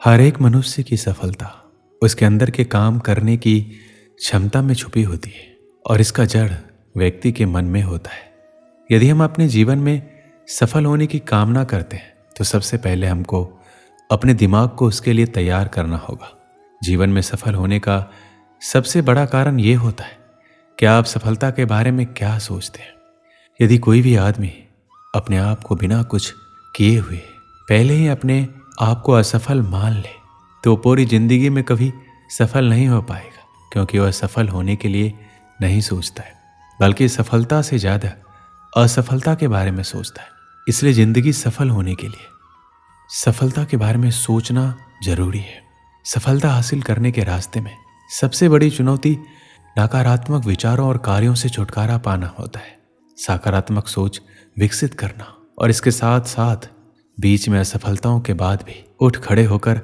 हर एक मनुष्य की सफलता उसके अंदर के काम करने की क्षमता में छुपी होती है और इसका जड़ व्यक्ति के मन में होता है। यदि हम अपने जीवन में सफल होने की कामना करते हैं तो सबसे पहले हमको अपने दिमाग को उसके लिए तैयार करना होगा। जीवन में सफल होने का सबसे बड़ा कारण ये होता है कि आप सफलता के बारे में क्या सोचते हैं। यदि कोई भी आदमी अपने आप को बिना कुछ किए हुए पहले ही अपने आप को असफल मान ले तो पूरी जिंदगी में कभी सफल नहीं हो पाएगा, क्योंकि वह सफल होने के लिए नहीं सोचता है बल्कि सफलता से ज़्यादा असफलता के बारे में सोचता है। इसलिए जिंदगी सफल होने के लिए सफलता के बारे में सोचना जरूरी है। सफलता हासिल करने के रास्ते में सबसे बड़ी चुनौती नकारात्मक विचारों और कार्यों से छुटकारा पाना होता है, सकारात्मक सोच विकसित करना और इसके साथ साथ बीच में असफलताओं के बाद भी उठ खड़े होकर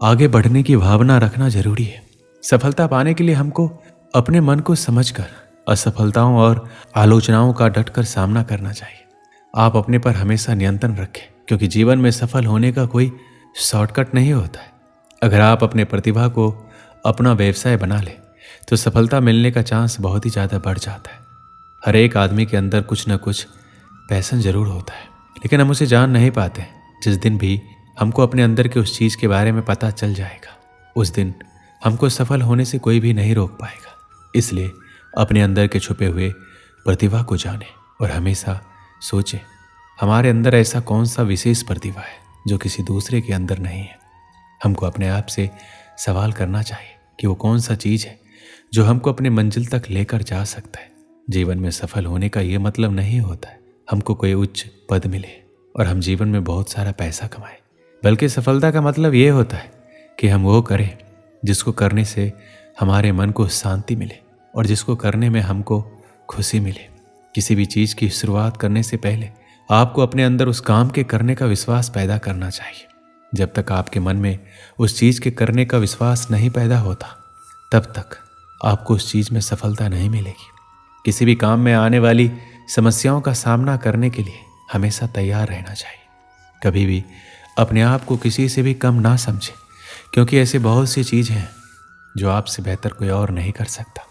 आगे बढ़ने की भावना रखना जरूरी है। सफलता पाने के लिए हमको अपने मन को समझकर असफलताओं और आलोचनाओं का डटकर सामना करना चाहिए। आप अपने पर हमेशा नियंत्रण रखें, क्योंकि जीवन में सफल होने का कोई शॉर्टकट नहीं होता है। अगर आप अपने प्रतिभा को अपना व्यवसाय बना लें तो सफलता मिलने का चांस बहुत ही ज़्यादा बढ़ जाता है। हर एक आदमी के अंदर कुछ न कुछ पैशन जरूर होता है, लेकिन हम उसे जान नहीं पाते। जिस दिन भी हमको अपने अंदर के उस चीज़ के बारे में पता चल जाएगा, उस दिन हमको सफल होने से कोई भी नहीं रोक पाएगा। इसलिए अपने अंदर के छुपे हुए प्रतिभा को जानें और हमेशा सोचें हमारे अंदर ऐसा कौन सा विशेष प्रतिभा है जो किसी दूसरे के अंदर नहीं है। हमको अपने आप से सवाल करना चाहिए कि वो कौन सा चीज़ है जो हमको अपने मंजिल तक लेकर जा सकता है। जीवन में सफल होने का ये मतलब नहीं होता है हमको कोई उच्च पद मिले और हम जीवन में बहुत सारा पैसा कमाएं, बल्कि सफलता का मतलब ये होता है कि हम वो करें जिसको करने से हमारे मन को शांति मिले और जिसको करने में हमको खुशी मिले। किसी भी चीज़ की शुरुआत करने से पहले आपको अपने अंदर उस काम के करने का विश्वास पैदा करना चाहिए। जब तक आपके मन में उस चीज़ के करने का विश्वास नहीं पैदा होता तब तक आपको उस चीज़ में सफलता नहीं मिलेगी। किसी भी काम में आने वाली समस्याओं का सामना करने के लिए हमेशा तैयार रहना चाहिए। कभी भी अपने आप को किसी से भी कम ना समझें, क्योंकि ऐसे बहुत सी चीज़ें हैं जो आपसे बेहतर कोई और नहीं कर सकता।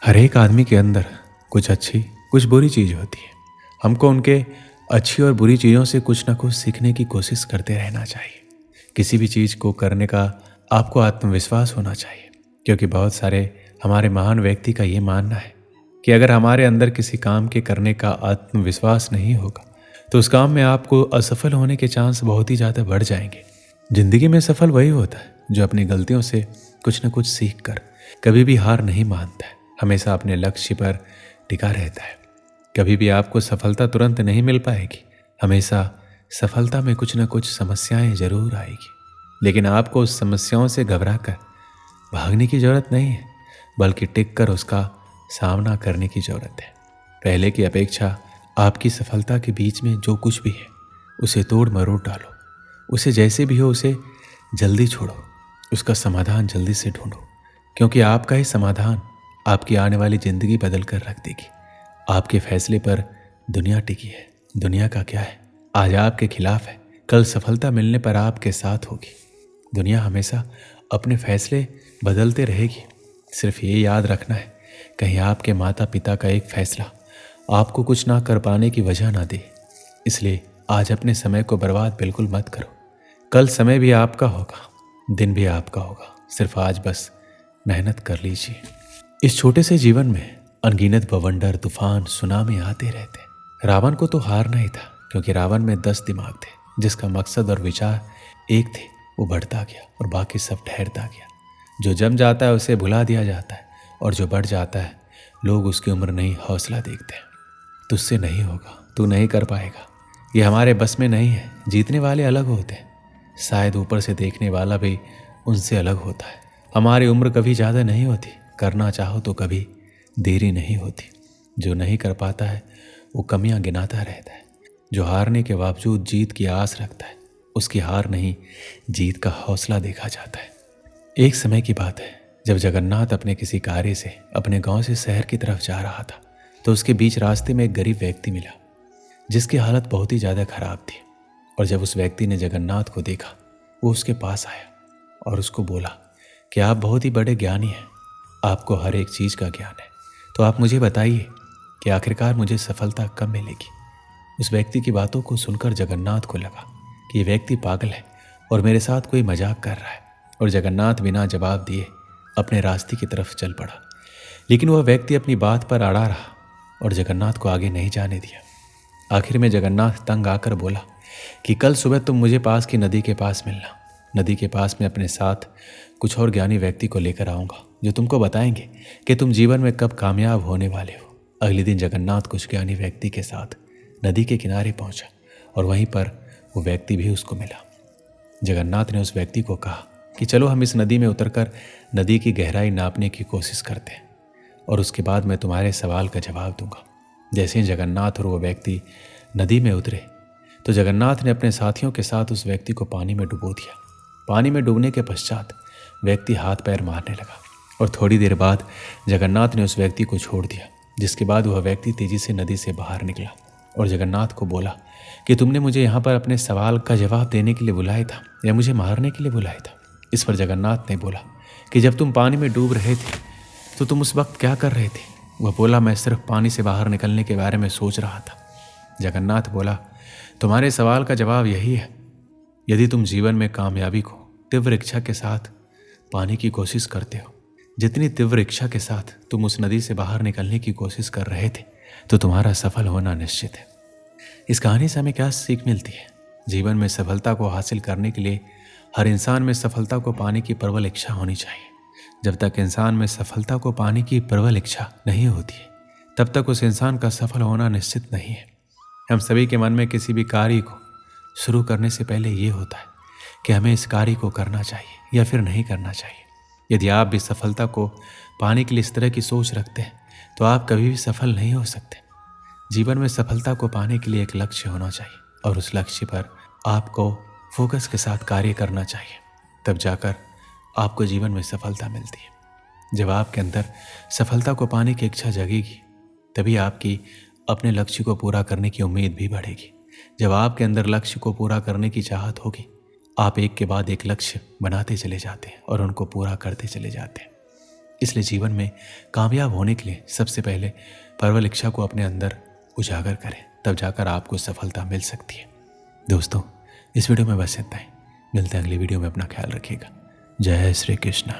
हर एक आदमी के अंदर कुछ अच्छी कुछ बुरी चीज़ होती है। हमको उनके अच्छी और बुरी चीज़ों से कुछ ना कुछ सीखने की कोशिश करते रहना चाहिए। किसी भी चीज़ को करने का आपको आत्मविश्वास होना चाहिए, क्योंकि बहुत सारे हमारे महान व्यक्ति का ये मानना है कि अगर हमारे अंदर किसी काम के करने का आत्मविश्वास नहीं होगा तो उस काम में आपको असफल होने के चांस बहुत ही ज़्यादा बढ़ जाएंगे। जिंदगी में सफल वही होता है जो अपनी गलतियों से कुछ न कुछ सीख कर कभी भी हार नहीं मानता है, हमेशा अपने लक्ष्य पर टिका रहता है। कभी भी आपको सफलता तुरंत नहीं मिल पाएगी, हमेशा सफलता में कुछ न कुछ समस्याएं जरूर आएगी, लेकिन आपको उस समस्याओं से घबरा कर भागने की जरूरत नहीं है, बल्कि टिक कर उसका सामना करने की जरूरत है। पहले की अपेक्षा आपकी सफलता के बीच में जो कुछ भी है उसे तोड़ मरोड़ डालो, उसे जैसे भी हो उसे जल्दी छोड़ो, उसका समाधान जल्दी से ढूंढो, क्योंकि आपका ही समाधान आपकी आने वाली ज़िंदगी बदल कर रख देगी। आपके फैसले पर दुनिया टिकी है। दुनिया का क्या है, आज आपके खिलाफ है, कल सफलता मिलने पर आपके साथ होगी। दुनिया हमेशा अपने फैसले बदलते रहेगी। सिर्फ ये याद रखना है कहीं आपके माता पिता का एक फैसला आपको कुछ ना कर पाने की वजह ना दे। इसलिए आज अपने समय को बर्बाद बिल्कुल मत करो। कल समय भी आपका होगा, दिन भी आपका होगा, सिर्फ आज बस मेहनत कर लीजिए। इस छोटे से जीवन में अनगिनत बवंडर तूफान सुनामी आते रहते। रावण को तो हारना ही था, क्योंकि रावण में 10 दिमाग थे, जिसका मकसद और विचार एक थे। वो बढ़ता गया और बाकी सब ठहरता गया। जो जम जाता है उसे भुला दिया जाता है, और जो बढ़ जाता है लोग उसकी उम्र नहीं हौसला देखते हैं। तुझसे नहीं होगा, तू नहीं कर पाएगा, ये हमारे बस में नहीं है। जीतने वाले अलग होते हैं, शायद ऊपर से देखने वाला भी उनसे अलग होता है। हमारी उम्र कभी ज़्यादा नहीं होती, करना चाहो तो कभी देरी नहीं होती। जो नहीं कर पाता है वो कमियां गिनाता रहता है। जो हारने के बावजूद जीत की आस रखता है उसकी हार नहीं जीत का हौसला देखा जाता है। एक समय की बात है, जब जगन्नाथ अपने किसी कार्य से अपने गांव से शहर की तरफ जा रहा था तो उसके बीच रास्ते में एक गरीब व्यक्ति मिला जिसकी हालत बहुत ही ज़्यादा खराब थी। और जब उस व्यक्ति ने जगन्नाथ को देखा वो उसके पास आया और उसको बोला कि आप बहुत ही बड़े ज्ञानी हैं, आपको हर एक चीज़ का ज्ञान है, तो आप मुझे बताइए कि आखिरकार मुझे सफलता कब मिलेगी। उस व्यक्ति की बातों को सुनकर जगन्नाथ को लगा कि ये व्यक्ति पागल है और मेरे साथ कोई मजाक कर रहा है, और जगन्नाथ बिना जवाब दिए अपने रास्ते की तरफ चल पड़ा। लेकिन वह व्यक्ति अपनी बात पर अड़ा रहा और जगन्नाथ को आगे नहीं जाने दिया। आखिर में जगन्नाथ तंग आकर बोला कि कल सुबह तुम मुझे पास की नदी के पास मिलना। नदी के पास में अपने साथ कुछ और ज्ञानी व्यक्ति को लेकर आऊँगा जो तुमको बताएंगे कि तुम जीवन में कब कामयाब होने वाले हो। अगले दिन जगन्नाथ कुछ ज्ञानी व्यक्ति के साथ नदी के किनारे पहुंचा और वहीं पर वो व्यक्ति भी उसको मिला। जगन्नाथ ने उस व्यक्ति को कहा कि चलो हम इस नदी में उतरकर नदी की गहराई नापने की कोशिश करते हैं और उसके बाद मैं तुम्हारे सवाल का जवाब दूंगा। जैसे ही जगन्नाथ और वो व्यक्ति नदी में उतरे तो जगन्नाथ ने अपने साथियों के साथ उस व्यक्ति को पानी में डुबो दिया। पानी में डूबने के पश्चात व्यक्ति हाथ पैर मारने लगा और थोड़ी देर बाद जगन्नाथ ने उस व्यक्ति को छोड़ दिया, जिसके बाद वह व्यक्ति तेजी से नदी से बाहर निकला और जगन्नाथ को बोला कि तुमने मुझे यहाँ पर अपने सवाल का जवाब देने के लिए बुलाया था या मुझे मारने के लिए बुलाया था। इस पर जगन्नाथ ने बोला कि जब तुम पानी में डूब रहे थे तो तुम उस वक्त क्या कर रहे थे। वह बोला मैं सिर्फ पानी से बाहर निकलने के बारे में सोच रहा था। जगन्नाथ बोला तुम्हारे सवाल का जवाब यही है, यदि तुम जीवन में कामयाबी को तीव्र इच्छा के साथ पाने की कोशिश करते हो, जितनी तीव्र इच्छा के साथ तुम उस नदी से बाहर निकलने की कोशिश कर रहे थे, तो तुम्हारा सफल होना निश्चित है। इस कहानी से हमें क्या सीख मिलती है? जीवन में सफलता को हासिल करने के लिए हर इंसान में सफलता को पाने की प्रबल इच्छा होनी चाहिए। जब तक इंसान में सफलता को पाने की प्रबल इच्छा नहीं होती है, तब तक उस इंसान का सफल होना निश्चित नहीं है। हम सभी के मन में किसी भी कार्य को शुरू करने से पहले ये होता है कि हमें इस कार्य को करना चाहिए या फिर नहीं करना चाहिए। यदि आप भी सफलता को पाने के लिए इस तरह की सोच रखते हैं तो आप कभी भी सफल नहीं हो सकते। जीवन में सफलता को पाने के लिए एक लक्ष्य होना चाहिए और उस लक्ष्य पर आपको फोकस के साथ कार्य करना चाहिए, तब जाकर आपको जीवन में सफलता मिलती है। जब आपके अंदर सफलता को पाने की इच्छा जगेगी, तभी आपकी अपने लक्ष्य को पूरा करने की उम्मीद भी बढ़ेगी। जब आपके अंदर लक्ष्य को पूरा करने की चाहत होगी, आप एक के बाद एक लक्ष्य बनाते चले जाते हैं और उनको पूरा करते चले जाते हैं। इसलिए जीवन में कामयाब होने के लिए सबसे पहले प्रबल इच्छा को अपने अंदर उजागर करें, तब जाकर आपको सफलता मिल सकती है। दोस्तों, इस वीडियो में बस इतना ही। मिलते हैं अगली वीडियो में। अपना ख्याल रखिएगा। जय श्री कृष्ण।